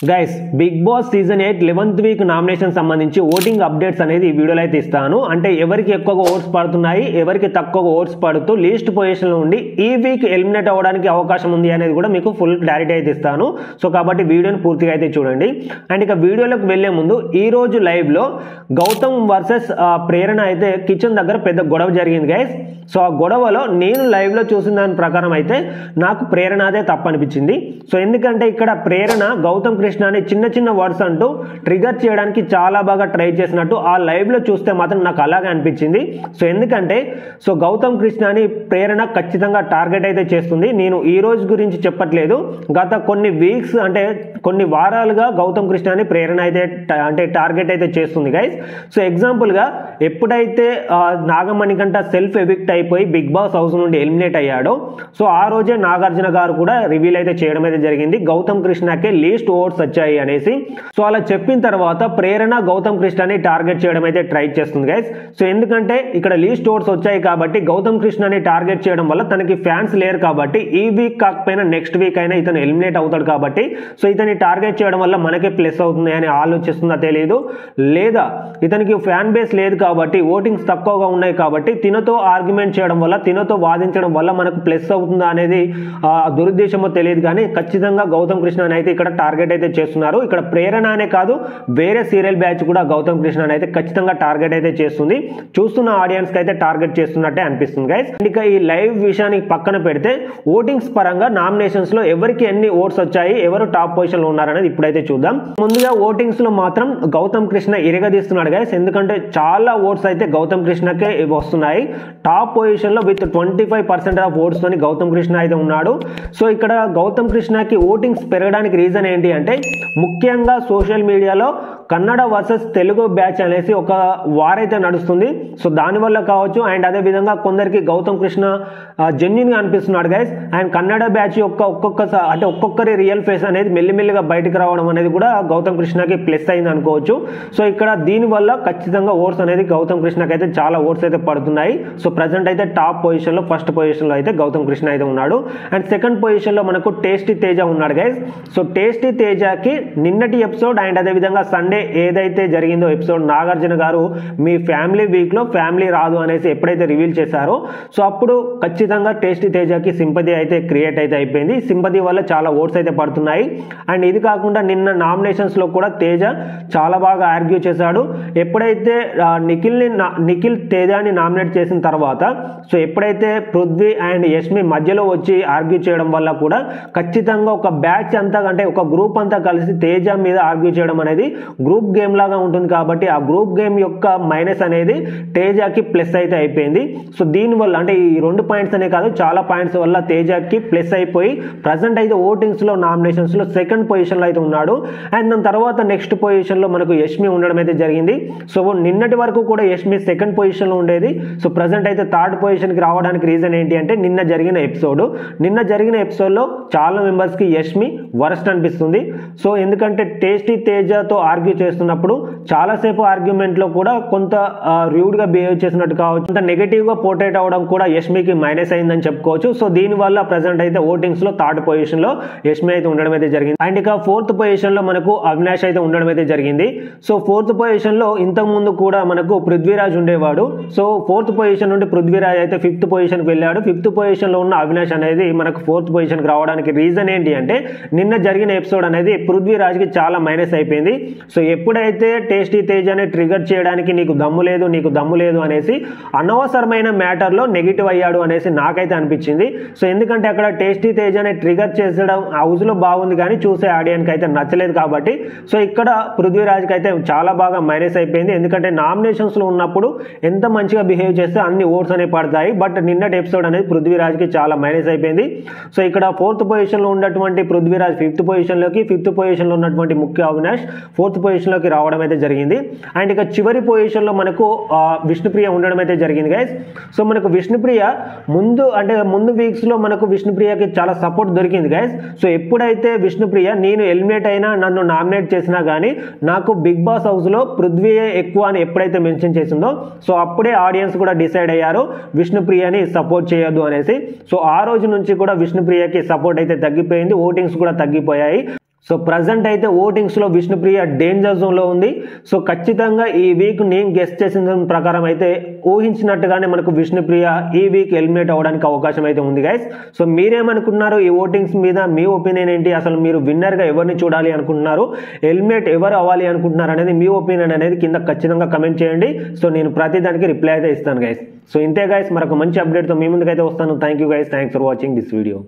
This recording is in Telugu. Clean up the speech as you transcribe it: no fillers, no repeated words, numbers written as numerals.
Guys Bigg Boss season 8 11th week nomination సంబంధించి ఓటింగ్ అప్డేట్స్ అనేది ఈ వీడియోలో అయితే ఇస్తాను. అంటే ఎవరికి ఎక్కువగా ఓట్స్ పడుతున్నాయి, ఎవరికి తక్కువగా ఓట్స్ పడుతూ లీస్ట్ పొజిషన్ లో ఉండి ఈ వీక్ ఎలిమినేట్ అవ్వడానికి అవకాశం ఉంది అనేది కూడా మీకు ఫుల్ క్లారిటీ అయితే ఇస్తాను. సో కాబట్టి వీడియోని పూర్తిగా అయితే చూడండి. అండ్ ఇక వీడియోలోకి వెళ్లే ముందు ఈ రోజు లైవ్ లో గౌతమ్ వర్సెస్ ప్రేరణ అయితే కిచెన్ దగ్గర పెద్ద గొడవ జరిగింది గైస్. సో ఆ గొడవలో నేను లైవ్ లో చూసిన దాని ప్రకారం అయితే నాకు ప్రేరణ అదే తప్పనిపించింది. సో ఎందుకంటే ఇక్కడ ప్రేరణ గౌతమ్ కృష్ణని చిన్న చిన్న వర్డ్స్ అంటూ ట్రిగర్ చేయడానికి చాలా బాగా ట్రై చేసినట్టు ఆ లైవ్ లో చూస్తే మాత్రం నాకు అలాగే అనిపించింది. సో ఎందుకంటే గౌతమ్ కృష్ణని ప్రేరణ ఖచ్చితంగా టార్గెట్ అయితే చేస్తుంది. నేను ఈ రోజు గురించి చెప్పట్లేదు, గత కొన్ని వీక్స్ అంటే కొన్ని వారాలుగా గౌతమ్ కృష్ణని ప్రేరణ అయితే అంటే టార్గెట్ అయితే చేస్తుంది గైస్. సో ఎగ్జాంపుల్ గా ఎప్పుడైతే నాగమణికంట సెల్ఫ్ ఎవిక్ట్ అయిపోయి బిగ్ బాస్ హౌస్ నుండి ఎలిమినేట్ అయ్యాడో సో ఆ రోజే నాగార్జున గారు కూడా రివీల్ అయితే చేయడం అయితే జరిగింది, గౌతమ్ కృష్ణకే లీస్ట్ ఓట్స్ వచ్చాయి అనేసి. సో అలా చెప్పిన తర్వాత ప్రేరణ గౌతమ్ కృష్ణని టార్గెట్ చేయడం అయితే ట్రై చేస్తుంది గైస్. సో ఎందుకంటే ఇక్కడ లీస్ట్ ఓట్స్ వచ్చాయి కాబట్టి గౌతమ్ కృష్ణని టార్గెట్ చేయడం వల్ల తనకి ఫ్యాన్స్ లేరు కాబట్టి ఈ వీక్ కాకపోయినా నెక్స్ట్ వీక్ అయినా ఇతను ఎలిమినేట్ అవుతాడు కాబట్టి సో ఇతని టార్గెట్ చేయడం వల్ల మనకే ప్లస్ అవుతుంది అని ఆలోచిస్తుందా తెలియదు, లేదా ఇతనికి ఫ్యాన్ బేస్ లేదు కాబట్టి ఓటింగ్స్ తక్కువగా ఉన్నాయి కాబట్టి తినతో ఆర్గ్యుమెంట్ చేయడం వల్ల తినతో వాదించడం వల్ల మనకు ప్లస్ అవుతుందా అనేది దురుద్దేశమో తెలియదు, కానీ ఖచ్చితంగా గౌతమ్ కృష్ణ అయితే ఇక్కడ టార్గెట్ అయితే చేస్తున్నారు. ఇక్కడ ప్రేరణ అనే కాదు వేరే సీరియల్ బ్యాచ్ కూడా గౌతమ్ కృష్ణ అయితే ఖచ్చితంగా టార్గెట్ అయితే చేస్తుంది. చూస్తున్న ఆడియన్స్ కి అయితే టార్గెట్ చేస్తున్నట్టే అనిపిస్తుంది గైస్. ఇక ఈ లైవ్ విషయానికి పక్కన పెడితే ఓటింగ్స్ పరంగా నామినేషన్స్ లో ఎవరికి ఎన్ని ఓట్స్ వచ్చాయి, ఎవరు టాప్ పొజిషన్ లో ఉన్నారనేది ఇప్పుడైతే చూద్దాం. ముందుగా ఓటింగ్స్ లో మాత్రం గౌతమ్ కృష్ణ ఇరగదీస్తున్నాడు గైస్, ఎందుకంటే చాలా ఓట్స్ అయితే గౌతమ్ కృష్ణకే వస్తున్నాయి. టాప్ పొజిషన్ లో విత్ 25% ఆఫ్ ఓట్స్ తోని గౌతమ్ కృష్ణ అయితే ఉన్నాడు. సో ఇక్కడ గౌతమ్ కృష్ణకి ఓటింగ్స్ పెరగడానికి రీజన్ ఏంటి అంటే ముఖ్యంగా సోషల్ మీడియాలో కన్నడ వర్సెస్ తెలుగు బ్యాచ్ అనేసి ఒక వార్ అయితే నడుస్తుంది. సో దానివల్ల కావచ్చు, అండ్ అదే విధంగా కొందరికి గౌతమ్ కృష్ణ జెన్యున్ గా అనిపిస్తున్నాడు గైస్. అండ్ కన్నడ బ్యాచ్ యొక్క ఒక్కొక్కరి రియల్ ఫేస్ అనేది మెల్లిమెల్లిగా బయటకు రావడం అనేది కూడా గౌతమ్ కృష్ణకి ప్లస్ అయింది అనుకోవచ్చు. సో ఇక్కడ దీనివల్ల ఖచ్చితంగా ఓట్స్ అనేది గౌతమ్ కృష్ణకి అయితే చాలా ఓట్స్ అయితే పడుతున్నాయి. సో ప్రజెంట్ అయితే టాప్ పొజిషన్ లో ఫస్ట్ పొజిషన్ లో అయితే గౌతమ్ కృష్ణ అయితే ఉన్నాడు. అండ్ సెకండ్ పొజిషన్ లో మనకు టేస్టీ తేజ ఉన్నాడు గైస్. సో టేస్టీ తేజకి నిన్నటి ఎపిసోడ్ అండ్ అదే విధంగా సండే ఏదైతే జరిగిందో ఎపిసోడ్ నాగార్జున గారు మీ ఫ్యామిలీ వీక్ లో ఫ్యామిలీ రాదు అనేసి ఎప్పుడైతే రివీల్ చేశారో సో అప్పుడు ఖచ్చితంగా టేస్టీ తేజకి సింపతి అయితే క్రియేట్ అయితే అయిపోయింది. సింపతి వల్ల చాలా ఓట్స్ అయితే పడుతున్నాయి. అండ్ ఇది కాకుండా నిన్న నామినేషన్స్ లో కూడా తేజ చాలా బాగా ఆర్గ్యూ చేశాడు. ఎప్పుడైతే నిఖిల్ తేజాని నామినేట్ చేసిన తర్వాత సో ఎప్పుడైతే పృథ్వీ అండ్ యష్మి మధ్యలో వచ్చి ఆర్గ్యూ చేయడం వల్ల కూడా ఖచ్చితంగా ఒక బ్యాచ్ అంతా అంటే ఒక గ్రూప్ అంతా కలిసి తేజ మీద ఆర్గ్యూ చేయడం అనేది గ్రూప్ గేమ్ లాగా ఉంటుంది కాబట్టి ఆ గ్రూప్ గేమ్ యొక్క మైనస్ అనేది తేజకి ప్లస్ అయితే అయిపోయింది. సో దీనివల్ల అంటే ఈ 2 పాయింట్స్ అనే కాదు చాలా పాయింట్స్ వల్ల తేజకి ప్లస్ అయిపోయి ప్రజెంట్ అయితే ఓటింగ్స్ లో నామినేషన్స్ లో సెకండ్ పొజిషన్ లో అయితే ఉన్నాడు. అండ్ దాని తర్వాత నెక్స్ట్ పొజిషన్ లో మనకు యష్మి ఉండడం అయితే జరిగింది. సో నిన్నటి వరకు కూడా యష్మి సెకండ్ పొజిషన్ లో ఉండేది. సో ప్రజెంట్ అయితే థర్డ్ పొజిషన్ కి రావడానికి రీజన్ ఏంటి అంటే నిన్న జరిగిన ఎపిసోడ్ లో చాలా మెంబర్స్ కి యష్మి వరస్ట్ అనిపిస్తుంది. సో ఎందుకంటే టేస్టీ తేజతో ఆర్గ్యూ చేస్తున్నప్పుడు చాలాసేపు ఆర్గ్యుమెంట్ లో కూడా కొంత రూడ్ గా బిహేవ్ చేసినట్టు కావచ్చు, కొంత నెగటివ్ గా పోర్ట్రేట్ అవడం కూడా యష్మికి మైనస్ అయిందని చెప్పుకోవచ్చు. సో దీని వల్ల ప్రెసెంట్ అయితే ఓటింగ్స్ లో థర్డ్ పొజిషన్ లో యష్మి అయితే ఉండడం అయితే జరిగింది. అండ్ ఇక ఫోర్త్ పొజిషన్ లో మనకు అవినాష్ అయితే ఉండడం అయితే జరిగింది. సో ఫోర్త్ పొజిషన్ లో ఇంతకు ముందు కూడా మనకు పృథ్వీరాజ్ ఉండేవాడు. సో ఫోర్త్ పొజిషన్ నుండి పృథ్వీరాజ్ అయితే ఫిఫ్త్ పొజిషన్ కి వెళ్ళాడు. ఫిఫ్త్ పొజిషన్ లో ఉన్న అవినాష్ అనేది మనకు ఫోర్త్ పొజిషన్ కి రావడానికి రీజన్ ఏంటి అంటే నిన్న జరిగిన ఎపిసోడ్ అనేది పృథ్వీరాజ్ కి చాలా మైనస్ అయిపోయింది. సో ఎప్పుడైతే టేస్టీ తేజని ట్రిగర్ చేయడానికి నీకు దమ్ము లేదు అనేసి అనవసరమైన మ్యాటర్ లో నెగిటివ్ అయ్యాడు అనేసి నాకైతే అనిపించింది. సో ఎందుకంటే అక్కడ టేస్టీ తేజని ట్రిగర్ చేసడం హౌస్ లో బాగుంది కానీ చూసే ఆడియన్స్ అయితే నచ్చలేదు కాబట్టి సో ఇక్కడ పృథ్వీరాజ్ కి అయితే చాలా బాగా మైనస్ అయిపోయింది. ఎందుకంటే నామినేషన్స్ లో ఉన్నప్పుడు ఎంత మంచిగా బిహేవ్ చేస్తే అన్ని ఓట్స్ అనేవి పడతాయి, బట్ నిన్నటి ఎపిసోడ్ అనేది పృథ్వీరాజ్ కి చాలా మైనస్ అయిపోయింది. సో ఇక్కడ ఫోర్త్ పొజిషన్ లో ఉన్నటువంటి పృథ్వీరాజ్ ఫిఫ్త్ పొజిషన్ లో ఉన్నటువంటి ముఖ్య అవినాష్ ఫోర్త్ పొజిషన్ లోకి రావడం అయితే జరిగింది. అండ్ ఇక చివరి పొజిషన్ లో మనకు విష్ణుప్రియ ఉండడం అయితే జరిగింది గైస్. సో మనకు విష్ణుప్రియ ముందు వీక్స్ లో మనకు విష్ణుప్రియకి చాలా సపోర్ట్ దొరికింది గైస్. సో ఎప్పుడైతే విష్ణుప్రియ నేను ఎలిమినేట్ అయినా నన్ను నామినేట్ చేసినా గానీ నాకు బిగ్ బాస్ హౌస్ లో పృథ్వీయే ఎక్కువ అని ఎప్పుడైతే మెన్షన్ చేసిందో సో అప్పుడే ఆడియన్స్ కూడా డిసైడ్ అయ్యారు విష్ణుప్రియని సపోర్ట్ చేయొద్దు అనేసి. సో ఆ రోజు నుంచి కూడా విష్ణుప్రియకి సపోర్ట్ అయితే తగ్గిపోయింది, ఓటింగ్స్ కూడా తగ్గిపోయాయి. సో ప్రజెంట్ అయితే ఓటింగ్స్లో విష్ణుప్రియ డేంజర్ జోన్లో ఉంది. సో ఖచ్చితంగా ఈ వీక్ నేను గెస్ట్ చేసిన ప్రకారం అయితే ఊహించినట్టుగానే మనకు విష్ణుప్రియ ఈ వీక్ ఎలిమినేట్ అవ్వడానికి అవకాశం అయితే ఉంది గైస్. సో మీరేమనుకుంటున్నారు ఈ ఓటింగ్స్ మీద? మీ ఒపీనియన్ ఏంటి? అసలు మీరు విన్నర్గా ఎవరిని చూడాలి అనుకుంటున్నారు, ఎలిమినేట్ ఎవరు అవ్వాలి అనుకుంటున్నారు అనేది మీ ఒపీనియన్ అనేది కింద ఖచ్చితంగా కమెంట్ చేయండి. సో నేను ప్రతి దానికి రిప్లై అయితే ఇస్తాను గైస్. సో ఇంతే గైస్, మరొక మంచి అప్డేట్తో మీ ముందుకైతే వస్తాను. Thank you guys, thanks for watching this video.